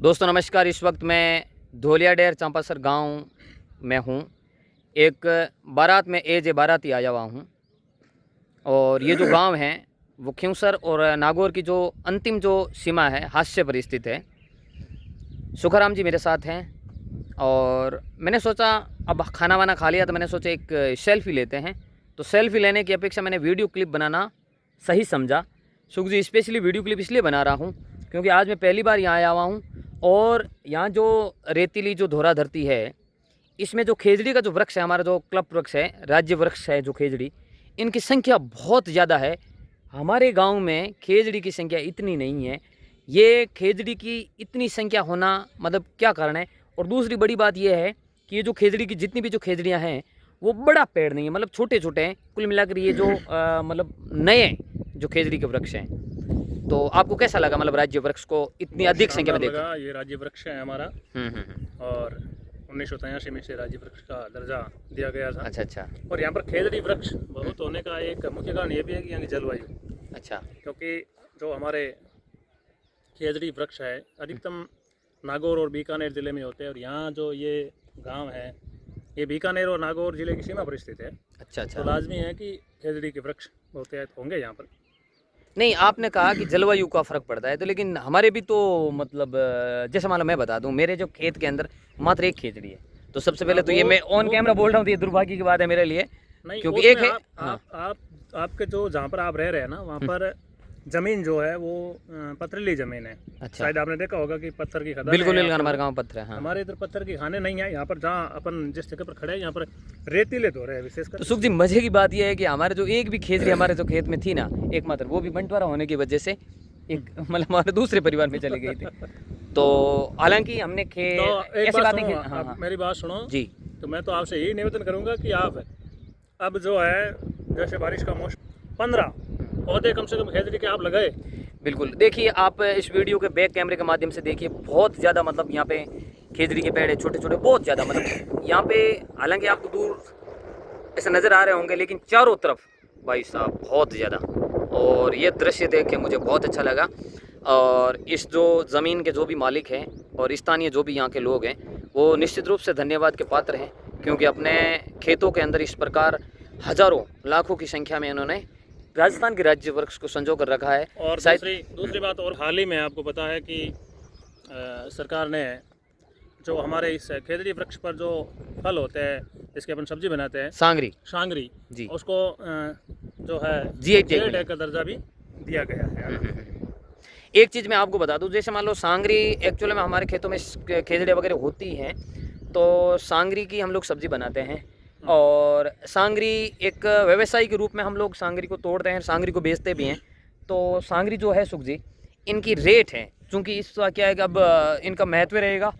दोस्तों नमस्कार। इस वक्त मैं धोलियाडेर चंपासर गांव में हूं। एक बारात में एज ए बाराती आया हुआ हूं और ये जो गांव है वो खिंवसर और नागौर की जो अंतिम जो सीमा है हास्य पर स्थित है। सुखाराम जी मेरे साथ हैं और मैंने सोचा अब खाना वाना खा लिया तो मैंने सोचा एक सेल्फी लेते हैं। तो सेल्फी लेने की अपेक्षा मैंने वीडियो क्लिप बनाना सही समझा। सुख जी स्पेशली वीडियो क्लिप इसलिए बना रहा हूँ क्योंकि आज मैं पहली बार यहाँ आया हुआ हूँ और यहाँ जो रेतीली जो धोरा धरती है इसमें जो खेजड़ी का जो वृक्ष है, हमारा जो क्लब वृक्ष है, राज्य वृक्ष है जो खेजड़ी, इनकी संख्या बहुत ज़्यादा है। हमारे गांव में खेजड़ी की संख्या इतनी नहीं है। ये खेजड़ी की इतनी संख्या होना मतलब क्या कारण है? और दूसरी बड़ी बात यह है कि ये जो खेजड़ी की जितनी भी जो खेजड़ियाँ हैं वो बड़ा पेड़ नहीं है, मतलब छोटे छोटे हैं। कुल मिलाकर ये जो मतलब नए जो खेजड़ी के वृक्ष हैं। तो आपको कैसा लगा मतलब राज्य वृक्ष को इतनी अधिक संख्या में देखा? ये राज्य वृक्ष है हमारा और 1983 में से राज्य वृक्ष का दर्जा दिया गया था। अच्छा। और यहाँ पर खेजड़ी वृक्ष बहुत होने का एक मुख्य कारण ये भी है कि यहाँ की जलवायु अच्छा, क्योंकि जो हमारे खेजड़ी वृक्ष है अधिकतम नागौर और बीकानेर ज़िले में होते हैं और यहाँ जो ये गांव है ये बीकानेर और नागौर ज़िले की सीमा पर स्थित है। अच्छा। तो लाजमी है कि खेजड़ी के वृक्ष होते होंगे यहाँ पर। नहीं, आपने कहा कि जलवायु का फ़र्क पड़ता है तो लेकिन हमारे भी तो मतलब जैसे मान लो मैं बता दूं, मेरे जो खेत के अंदर मात्र एक खेजड़ी है। तो सबसे पहले तो ये मैं ऑन कैमरा बोल रहा हूँ तो ये दुर्भाग्य की बात है मेरे लिए, क्योंकि एक है आपके जो जहाँ पर आप रह रहे हैं ना वहाँ पर जमीन जो है वो पथरीली जमीन है। अच्छा। शायद आपने देखा होगा कि पत्थर की खदान बिल्कुल हमारे गाँव पत्थर है। हाँ। हमारे इधर पत्थर की खाने नहीं है। यहाँ पर जहाँ अपन जिस जगह पर खड़े हैं यहाँ पर रेतीले धोरे हैं विशेषकर। तो सुख जी मजे की बात यह है कि हमारे जो एक भी खेजड़ी हमारे जो खेत में थी ना एकमात्र, वो भी बंटवारा होने की वजह से एक मतलब हमारे दूसरे परिवार में चली गई थी। तो हालांकि हमने ऐसी बातें हाँ, मेरी बात सुनो जी। तो मैं तो आपसे यही निवेदन करूंगा कि आप अब जो है जैसे बारिश का मौसम 15 पौधे कम से कम खेजड़ी के आप लगाए। बिल्कुल, देखिए आप इस वीडियो के बैक कैमरे के माध्यम से देखिए, बहुत ज़्यादा मतलब यहाँ पे खेजड़ी के पेड़ है छोटे छोटे, बहुत ज़्यादा मतलब यहाँ पे हालांकि आपको दूर ऐसे नज़र आ रहे होंगे लेकिन चारों तरफ भाई साहब बहुत ज़्यादा। और ये दृश्य देख के मुझे बहुत अच्छा लगा। और इस जो ज़मीन के जो भी मालिक हैं और स्थानीय जो भी यहाँ के लोग हैं वो निश्चित रूप से धन्यवाद के पात्र हैं, क्योंकि अपने खेतों के अंदर इस प्रकार हज़ारों लाखों की संख्या में इन्होंने राजस्थान के राज्य वृक्ष को संजो कर रखा है। और दूसरी बात और हाल ही में आपको पता है कि सरकार ने जो हमारे इस खेजड़ी वृक्ष पर जो फल होते हैं जिसके अपन सब्जी बनाते हैं सांगरी जी, उसको जो है GI टैग का दर्जा भी दिया गया है। एक चीज़ मैं आपको बता दूं, जैसे मान लो सांगरी एक्चुअली में हमारे खेतों में खेजड़े वगैरह होती हैं तो सांगरी की हम लोग सब्जी बनाते हैं और सांगरी एक व्यवसाय के रूप में हम लोग सांगरी को तोड़ते हैं, सांगरी को बेचते भी हैं। तो सांगरी जो है सुख जी इनकी रेट है, चूँकि इसका क्या है कि अब इनका महत्व रहेगा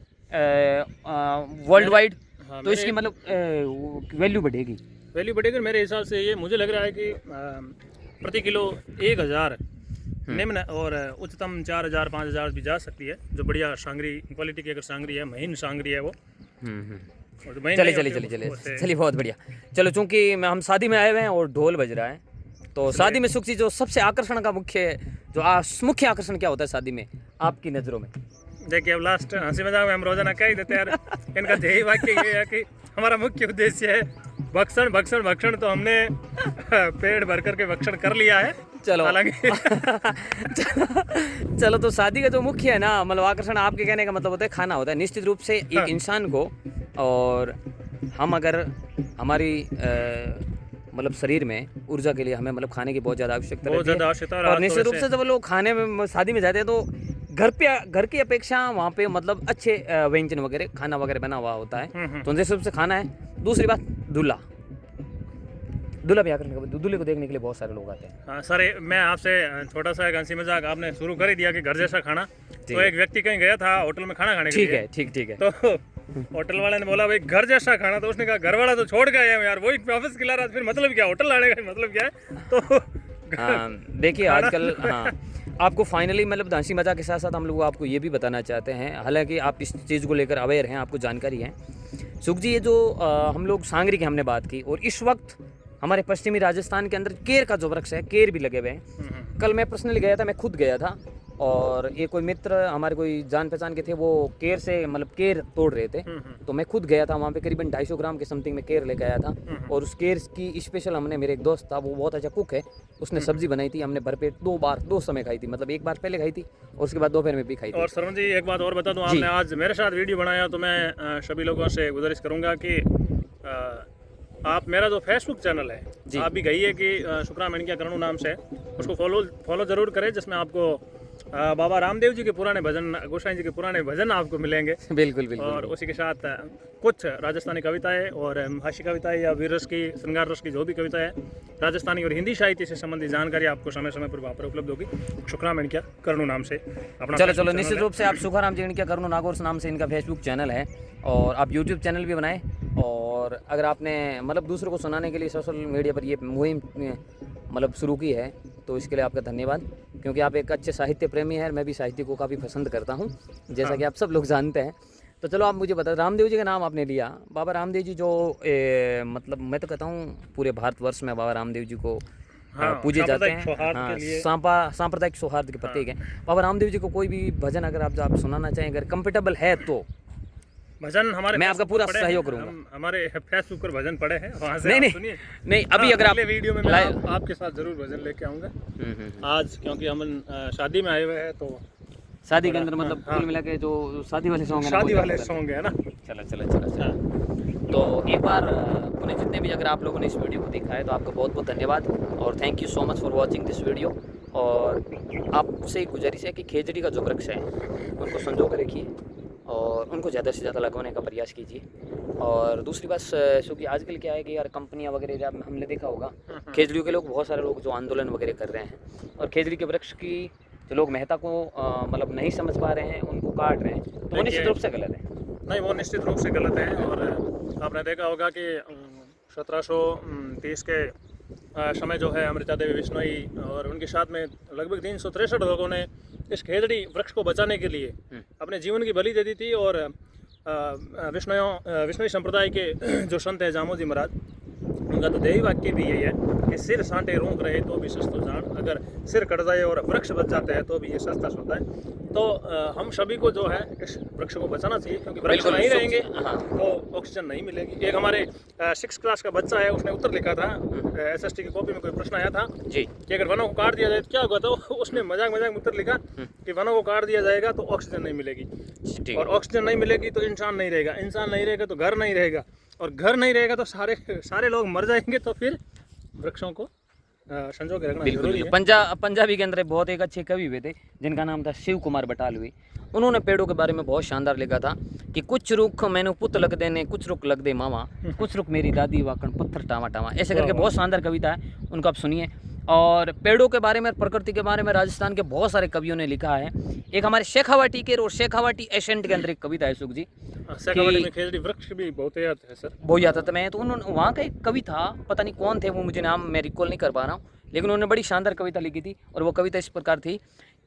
वर्ल्ड वाइड। तो इसकी मतलब वैल्यू बढ़ेगी। मेरे हिसाब से ये मुझे लग रहा है कि प्रति किलो 1000 निम्न और उच्चतम 4000 5000 भी जा सकती है। जो बढ़िया सांगरी क्वालिटी की अगर सांगरी है, महीन सांगरी है वो। चलिए बहुत बढ़िया। चलो चूँकि हम शादी में आए हुए हैं और ढोल बज रहा है तो शादी में सुख जी जो सबसे आकर्षण का मुख्य आकर्षण क्या होता है शादी में आपकी नज़रों में? देखिए अब लास्ट हंसी मजाक में हम रोजाना कह ही देते हैं यार, इनका ध्येय वाक्य ये है कि हमारा मुख्य उद्देश्य है भक्षण भक्षण भक्षण। तो हमने पेड़ भर करके भक्षण कर लिया है। चलो हालांकि चलो तो शादी का जो मुख्य है ना मतलब आकर्षण, आपके कहने का मतलब होता है खाना होता है निश्चित रूप से एक इंसान को। और हम अगर हमारी मतलब शरीर में ऊर्जा के लिए हमें मतलब खाने की बहुत ज़्यादा आवश्यकता रहती है। और निश्चित रूप से जब लोग खाने में शादी में जाते हैं तो घर की अपेक्षा वहाँ पे मतलब अच्छे व्यंजन वगैरह खाना वगैरह बना हुआ होता है। तो निश्चित रूप से खाना है। दूसरी बात दूल्हा भी आकर दूल्हे को देखने के लिए बहुत सारे लोग आते हैं। हाँ सर, मैं आपसे छोटा सा एक हंसी मजाक आपने शुरू कर ही दिया कि घर जैसा खाना। तो एक व्यक्ति कहीं गया था होटल में खाना खाने के लिए। ठीक है। तो होटल वाले ने बोला भाई घर जैसा खाना, तो उसने कहा घर वाला तो छोड़ गया यार, वही वापस खिला रहा, फिर मतलब क्या होटल लाने का मतलब क्या है? तो देखिए आजकल आपको फाइनली मतलब हंसी मजाक के साथ साथ हम लोग आपको ये भी बताना चाहते हैं, हालांकि आप इस चीज़ को लेकर अवेयर हैं, आपको जानकारी है सुख जी। ये जो हम लोग सांगरी की हमने बात की और इस वक्त हमारे पश्चिमी राजस्थान के अंदर केर का जो वृक्ष है, केर भी लगे हुए हैं। कल मैं पर्सनली गया था, मैं खुद गया था और ये कोई मित्र हमारे कोई जान पहचान के थे, वो केर से मतलब केर तोड़ रहे थे। तो मैं खुद गया था वहाँ पे, करीबन 250 ग्राम के समथिंग में केर लेके आया था। और उस केर की स्पेशल हमने, मेरे एक दोस्त था वो बहुत अच्छा कुक है, उसने सब्जी बनाई थी, हमने भरपेट 2 समय खाई थी। मतलब एक बार पहले खाई थी और उसके बाद दोपहर में भी खाई थी। और सरवण जी एक बात और बता दूं, आपने आज मेरे साथ वीडियो बनाया तो मैं सभी लोगों से गुजारिश करूंगा कि आप मेरा जो फेसबुक चैनल है आप भी गई है कि शुक्रा मेणकिया करणु नाम से, उसको फॉलो जरूर करें, जिसमें आपको बाबा रामदेव जी के पुराने भजन, गोसाई जी के पुराने भजन आपको मिलेंगे। बिल्कुल बिल्कुल। और उसी के साथ कुछ राजस्थानी कविताएं और हास्य कविताएं या वीर रस की, श्रृंगार रस की जो भी कविताएं राजस्थानी और हिंदी साहित्य से संबंधित जानकारी आपको समय समय पर वहाँ पर उपलब्ध होगी। शुक्रा मेणकिया करणु नाम से अपना चलो निश्चित रूप से आप शुक्राराम मेणकिया करणु नागौर नाम से इनका फेसबुक चैनल है, और आप यूट्यूब चैनल भी बनाएं। और अगर आपने मतलब दूसरों को सुनाने के लिए सोशल मीडिया पर ये मुहिम मतलब शुरू की है, तो इसके लिए आपका धन्यवाद, क्योंकि आप एक अच्छे साहित्य प्रेमी हैं। मैं भी साहित्य को काफ़ी पसंद करता हूँ, जैसा कि आप सब लोग जानते हैं। तो चलो आप मुझे बता, रामदेव जी का नाम आपने लिया, बाबा रामदेव जी जो मतलब मैं तो कहता हूँ पूरे भारतवर्ष में बाबा रामदेव जी को पूजे जाते हैं। सांप्रदायिक सौहार्द के प्रतीक हैं बाबा रामदेव जी को। कोई भी भजन अगर आप सुनाना चाहें, अगर कंफर्टेबल है तो भजन हमारे, मैं आपका पूरा सहयोग करूंगा। हमारे फेसबुक पर भजन पड़े हैं, वहाँ से नहीं अभी अगर आप वीडियो में मैं आपके साथ जरूर भजन लेके आऊँगा आज, क्योंकि हम शादी में आए हुए हैं। तो शादी के अंदर मतलब कुल मिला के जो शादी वाले सॉन्ग है ना। चलो। तो एक बार पुणे जितने भी अगर आप लोगों ने इस वीडियो को देखा है तो आपका बहुत बहुत धन्यवाद, और thank you so much for watching this video. और आपसे एक गुजारिश है कि खेजड़ी का जो वृक्ष है उनको संजो कर रखिए और उनको ज़्यादा से ज़्यादा लगाने का प्रयास कीजिए। और दूसरी बात, क्योंकि आजकल क्या है कि यार कंपनियां वगैरह, जब हमने देखा होगा खेजड़ियों के लोग, बहुत सारे लोग जो आंदोलन वगैरह कर रहे हैं और खेजड़ी के वृक्ष की जो लोग महत्ता को मतलब नहीं समझ पा रहे हैं, उनको काट रहे हैं, तो वो निश्चित रूप से गलत है। नहीं, वो निश्चित रूप से गलत है। और आपने देखा होगा कि 1730 के समय जो है अमृता देवी बिश्नोई और उनके साथ में लगभग 363 लोगों ने इस खेजड़ी वृक्ष को बचाने के लिए अपने जीवन की बलि दे दी थी। और विश्नोई संप्रदाय के जो संत हैं जामोजी महाराज, उनका तो देवी वाक्य भी यही है कि सिर सांटे रोक रहे तो भी सस्तो जान, अगर सिर कट जाए और वृक्ष बच जाते हैं तो भी ये सस्ता होता है। तो हम सभी को जो है इस वृक्ष को बचाना चाहिए, क्योंकि वृक्ष नहीं रहेंगे तो ऑक्सीजन नहीं मिलेगी। एक हमारे 6th क्लास का बच्चा है, उसने उत्तर लिखा था, SST की कॉपी में कोई प्रश्न आया था जी कि अगर वनों को काट दिया जाए तो क्या होगा, तो उसने मजाक में उत्तर लिखा कि वनों को काट दिया जाएगा तो ऑक्सीजन नहीं मिलेगी, और ऑक्सीजन नहीं मिलेगी तो इंसान नहीं रहेगा, इंसान नहीं रहेगा तो घर नहीं रहेगा, और घर नहीं रहेगा तो सारे लोग मर जाएंगे। तो फिर वृक्षों को संजो के रखना जरूरी है। पंजाबी के अंदर बहुत एक अच्छे कवि हुए थे जिनका नाम था शिव कुमार बटालवी। उन्होंने पेड़ों के बारे में बहुत शानदार लिखा था कि कुछ रुख मैंने पुत लग देने, कुछ रुख लग दे मामा, कुछ रुख मेरी दादी वाकण पत्थर टावा टावा, ऐसे करके बहुत शानदार कविता है, उनको आप सुनिए। और पेड़ों के बारे में, प्रकृति के बारे में राजस्थान के बहुत सारे कवियों ने लिखा है। एक हमारे शेखावाटी के और शेखावाटी एसेंट के अंदर एक कविता है सुख जी, शेखावाटी में खेजड़ी वृक्ष भी बहुत याद है सर, बहुत याद आता मैं। तो उन्होंने वहाँ का एक कवि था, पता नहीं कौन थे वो, मुझे नाम मैं रिकॉल नहीं कर पा रहा हूँ, लेकिन उन्होंने बड़ी शानदार कविता लिखी थी। और वो कविता इस प्रकार थी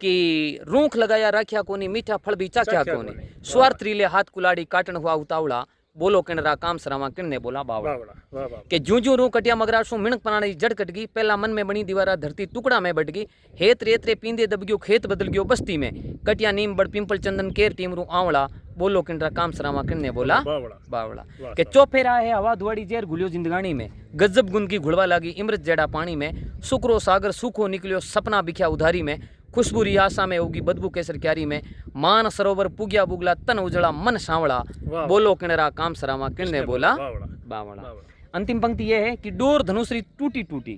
कि रूख लगाया राख्या कोनी, मीठा फल भी चाख्या कोनी, स्वार्थ रीले हाथ कुलाड़ी, काटन हुआ उतावड़ा, बोलो किणरा काम सरावा किणने बोला बावड़ा। के जूं जूं रू कटिया मगराशों मिणक पनाड़ी जड़ कट गई, पहला मन में बनी दीवारा धरती टुकड़ा में बट गई, हेत रेतरे पींदे दब गयो खेत बदल गयो बस्ती में, कटिया नीम बड़ पिंपल चंदन केर टीमरू आवड़ा, बोलो किणरा काम सरावा किणने बोला बावड़ा। के चौफे रहा है हवा धुआड़ी जेर घुलियो जिंदगानी में, गजब गुन की घुड़वा लागी इमृत जेड़ा पानी में, सुकरो सागर सूखो निकलियो सपना बिख्या उधारी में, खुशबू रियासा में होगी बदबू केसर क्यारी में, मान सरोवर पुगिया बुगला तन उजड़ा मन सांवड़ा, बोलो किणरा काम सरावा किणने बोला बावड़ा। अंतिम पंक्ति यह है कि डोर धनुषरी टूटी टूटी,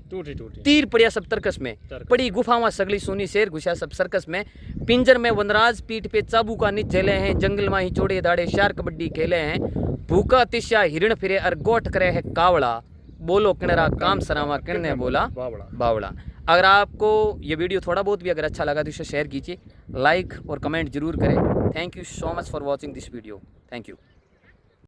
तीर पड़िया सब तरकस में, पड़ी गुफावां सगली सोनी, शेर घुसा सब सर्कस में, पिंजर में वनराज पीठ पे चाबू का निच झेले हैं, जंगल में ही चोड़े दाड़े शार कबड्डी खेले हैं, भूखा तिस्या हिरण फिरे और गोट करे है कावड़ा, बोलो किणरा काम सरावा किणने बोला बावड़ा। अगर आपको ये वीडियो थोड़ा बहुत भी अगर अच्छा लगा तो इसे शेयर कीजिए, लाइक और कमेंट जरूर करें। Thank you so much for watching this video. Thank you.